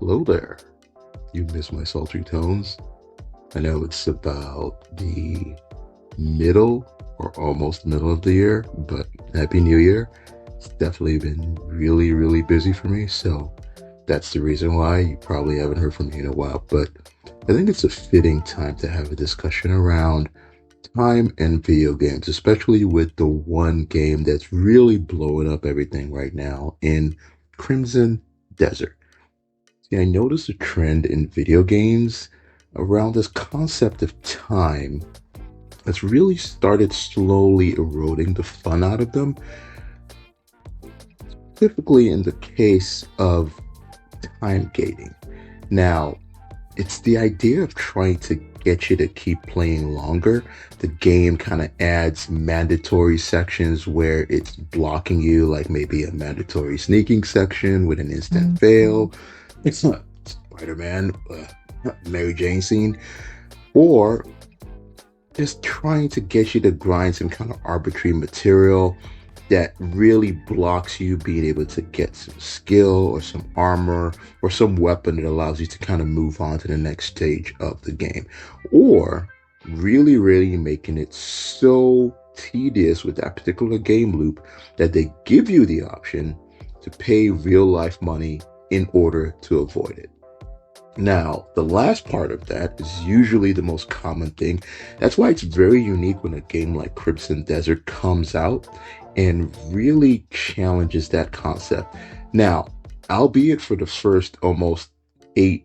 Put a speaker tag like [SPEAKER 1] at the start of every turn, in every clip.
[SPEAKER 1] Hello there. You miss my sultry tones? I know it's about the middle or almost middle of the year, but Happy New Year. It's definitely been really, really busy for me, so that's the reason why you probably haven't heard from me in a while. But I think it's a fitting time to have a discussion around time and video games, especially with the one game that's really blowing up everything right now in Crimson Desert. See, I noticed a trend in video games around this concept of time that's really started slowly eroding the fun out of them, typically in the case of time gating. Now, it's the idea of trying to get you to keep playing longer. The game kind of adds mandatory sections where it's blocking you, like maybe a mandatory sneaking section with an instant fail. It's not Spider-Man, Mary Jane scene, or just trying to get you to grind some kind of arbitrary material that really blocks you being able to get some skill or some armor or some weapon that allows you to kind of move on to the next stage of the game. Or really, really making it so tedious with that particular game loop that they give you the option to pay real life money in order to avoid it. Now, the last part of that is usually the most common thing. That's why it's very unique when a game like Crimson Desert comes out and really challenges that concept. Now, albeit for the first almost 8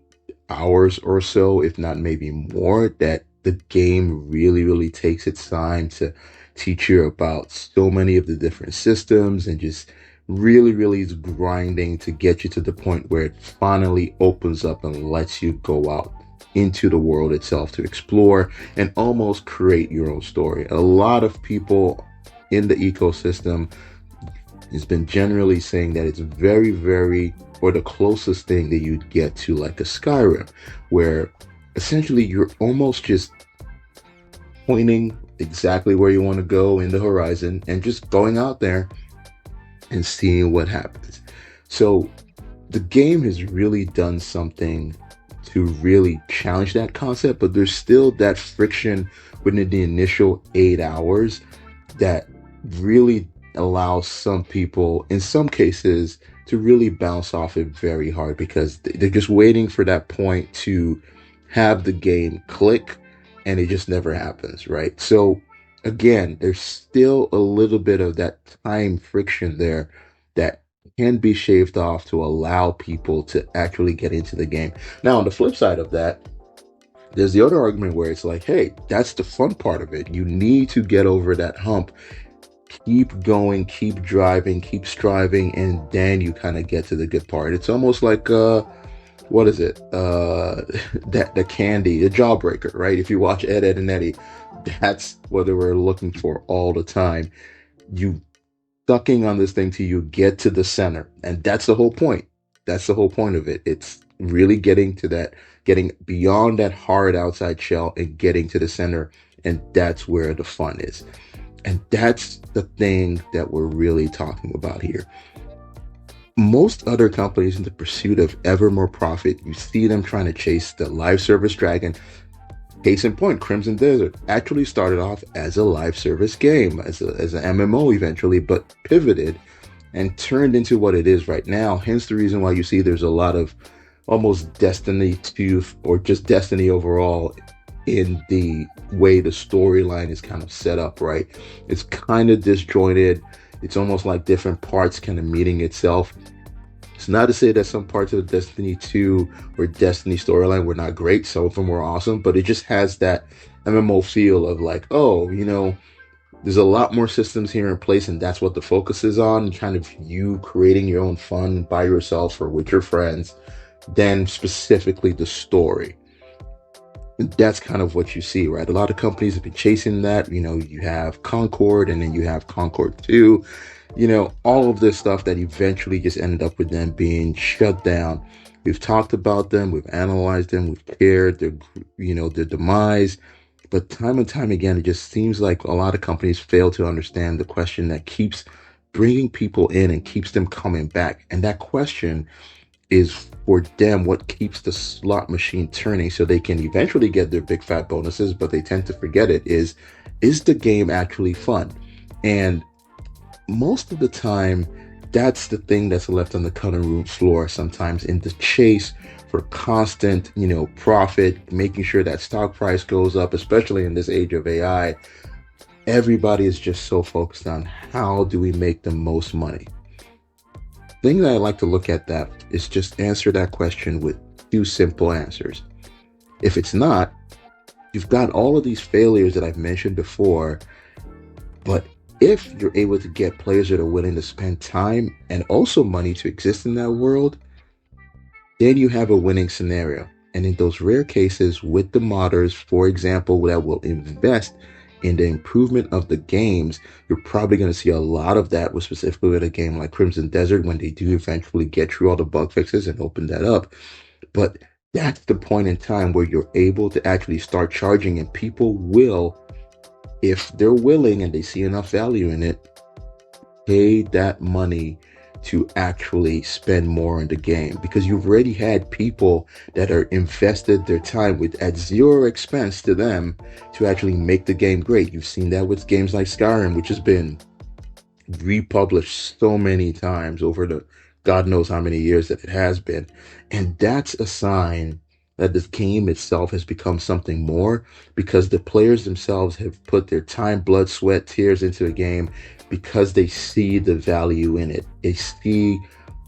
[SPEAKER 1] hours or so, if not maybe more, that the game really, really takes its time to teach you about so many of the different systems and just really, really is grinding to get you to the point where it finally opens up and lets you go out into the world itself to explore and almost create your own story. A lot of people in the ecosystem has been generally saying that it's very, very, or the closest thing that you'd get to like a Skyrim, where essentially you're almost just pointing exactly where you want to go in the horizon and just going out there and seeing what happens. So the game has really done something to really challenge that concept, but there's still that friction within the initial 8 hours that really allows some people, in some cases, to really bounce off it very hard because they're just waiting for that point to have the game click and it just never happens, right? So again, there's still a little bit of that time friction there that can be shaved off to allow people to actually get into the game. Now, on the flip side of that, there's the other argument where it's like, hey, that's the fun part of it. You need to get over that hump. Keep going, keep driving, keep striving, and then you kind of get to the good part. It's almost like what is it? That the candy, the jawbreaker, right? If you watch Ed, Ed and Eddie, that's what they were looking for all the time. You sucking on this thing till you get to the center, and that's the whole point. That's the whole point of it. It's really getting to that, getting beyond that hard outside shell and getting to the center, and that's where the fun is. And that's the thing that we're really talking about here. Most other companies in the pursuit of ever more profit, you see them trying to chase the live service dragon. Case in point, Crimson Desert actually started off as a live service game, as an MMO eventually, but pivoted and turned into what it is right now. Hence the reason why you see there's a lot of almost Destiny 2 or just Destiny overall in the way the storyline is kind of set up, right? It's kind of disjointed. It's almost like different parts kind of meeting itself. It's not to say that some parts of Destiny 2 or Destiny storyline were not great. Some of them were awesome, but it just has that MMO feel of like, oh, there's a lot more systems here in place, and that's what the focus is on, kind of you creating your own fun by yourself or with your friends, than specifically the story. That's kind of what you see, right? A lot of companies have been chasing that. You have Concord and then you have Concord 2, all of this stuff that eventually just ended up with them being shut down. We've talked about them, we've analyzed them, we've cared their demise. But time and time again, it just seems like a lot of companies fail to understand the question that keeps bringing people in and keeps them coming back. And that question is for them what keeps the slot machine turning so they can eventually get their big fat bonuses, but they tend to forget it is the game actually fun? And most of the time, that's the thing that's left on the cutting room floor sometimes in the chase for constant, profit, making sure that stock price goes up, especially in this age of AI. Everybody is just so focused on how do we make the most money. The thing that I like to look at that is just answer that question with two simple answers. If it's not, you've got all of these failures that I've mentioned before, but if you're able to get players that are willing to spend time and also money to exist in that world, then you have a winning scenario. And in those rare cases with the modders, for example, that will invest in the improvement of the games, you're probably going to see a lot of that with specifically with a game like Crimson Desert when they do eventually get through all the bug fixes and open that up. But that's the point in time where you're able to actually start charging, and people will, if they're willing and they see enough value in it, pay that money to actually spend more in the game, because you've already had people that are invested their time with at zero expense to them to actually make the game great. You've seen that with games like Skyrim, which has been republished so many times over the God knows how many years that it has been. And that's a sign that this game itself has become something more, because the players themselves have put their time, blood, sweat, tears into the game because they see the value in it. They see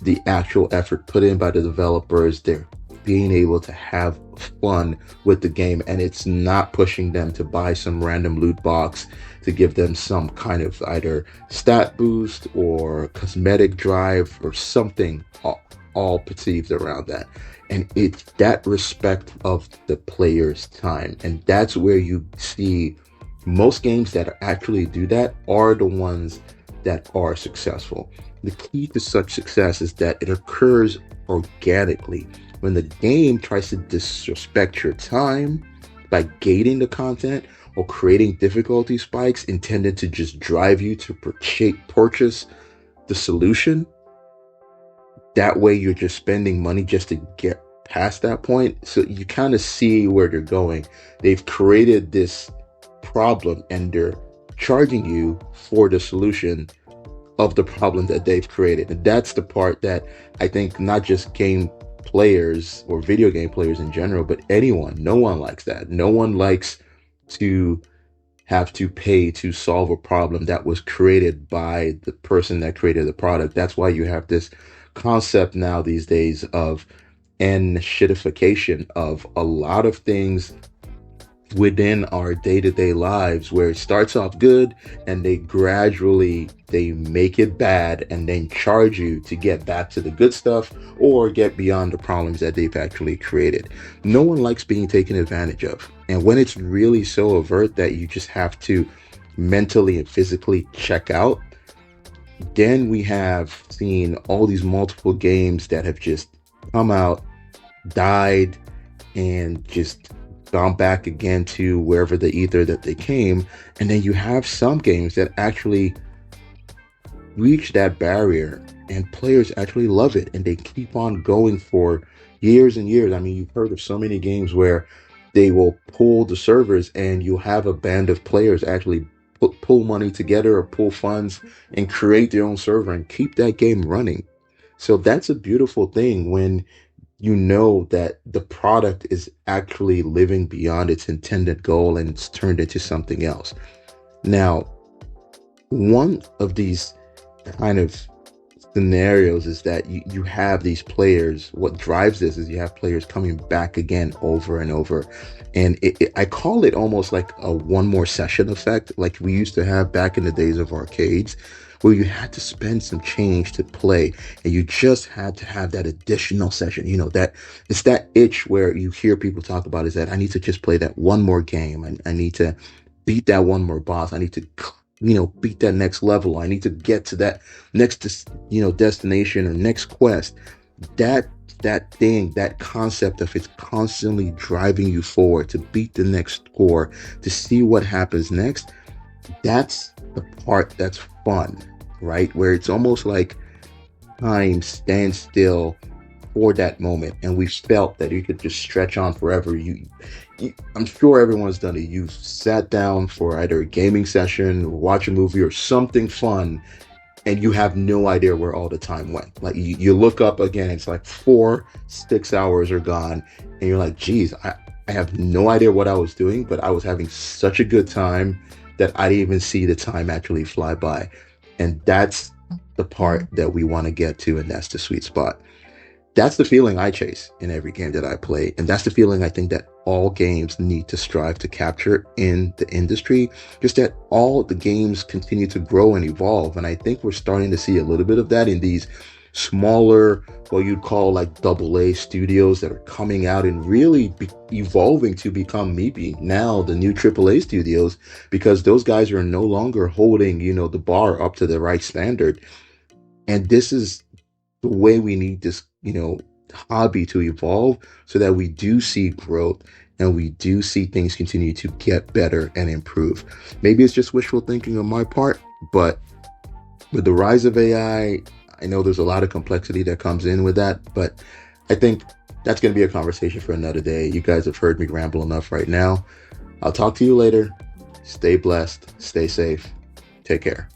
[SPEAKER 1] the actual effort put in by the developers. They're being able to have fun with the game, and it's not pushing them to buy some random loot box to give them some kind of either stat boost or cosmetic drive or something all perceived around that. And it's that respect of the player's time. And that's where you see most games that actually do that are the ones that are successful. The key to such success is that it occurs organically. When the game tries to disrespect your time by gating the content or creating difficulty spikes intended to just drive you to purchase the solution, that way you're just spending money just to get past that point. So you kind of see where they're going. They've created this problem and they're charging you for the solution of the problem that they've created. And that's the part that I think not just game players or video game players in general, but anyone, no one likes that. No one likes to have to pay to solve a problem that was created by the person that created the product. That's why you have this concept now these days of shitification of a lot of things within our day-to-day lives, where it starts off good and they make it bad and then charge you to get back to the good stuff or get beyond the problems that they've actually created. No one likes being taken advantage of, and when it's really so overt that you just have to mentally and physically check out, then we have seen all these multiple games that have just come out, died, and just gone back again to wherever the ether that they came. And then you have some games that actually reach that barrier and players actually love it and they keep on going for years and years. I mean, you've heard of so many games where they will pull the servers and you'll have a band of players actually pull money together or pull funds and create their own server and keep that game running. So that's a beautiful thing when you know that the product is actually living beyond its intended goal and it's turned into something else. Now, one of these kind of scenarios is that you have these players. What drives this is you have players coming back again over and over. And I call it almost like a one more session effect, like we used to have back in the days of arcades, where you had to spend some change to play and you just had to have that additional session. That it's that itch where you hear people talk about, is that I need to just play that one more game. I need to beat that one more boss. I need to beat that next level. I need to get to that next destination or next quest. That concept of it's constantly driving you forward to beat the next score, to see what happens next. That's the part that's fun, right? Where it's almost like time stands still for that moment, and we felt that you could just stretch on forever. I'm sure everyone's done it. You've sat down for either a gaming session, or watch a movie, or something fun, and you have no idea where all the time went. Like you look up again, it's like 4, 6 hours are gone, and you're like, geez, I have no idea what I was doing, but I was having such a good time that I didn't even see the time actually fly by. And that's the part that we want to get to, and that's the sweet spot. That's the feeling I chase in every game that I play. And that's the feeling I think that all games need to strive to capture in the industry. Just that all the games continue to grow and evolve. And I think we're starting to see a little bit of that in these smaller, what you'd call like AA studios that are coming out and really evolving to become maybe now the new AAA studios, because those guys are no longer holding, the bar up to the right standard. And this is the way we need this, hobby to evolve, so that we do see growth and we do see things continue to get better and improve. Maybe it's just wishful thinking on my part, but with the rise of I know there's a lot of complexity that comes in with that, but I think that's going to be a conversation for another day. You guys have heard me ramble enough right now. I'll talk to you later. Stay blessed, stay safe, take care.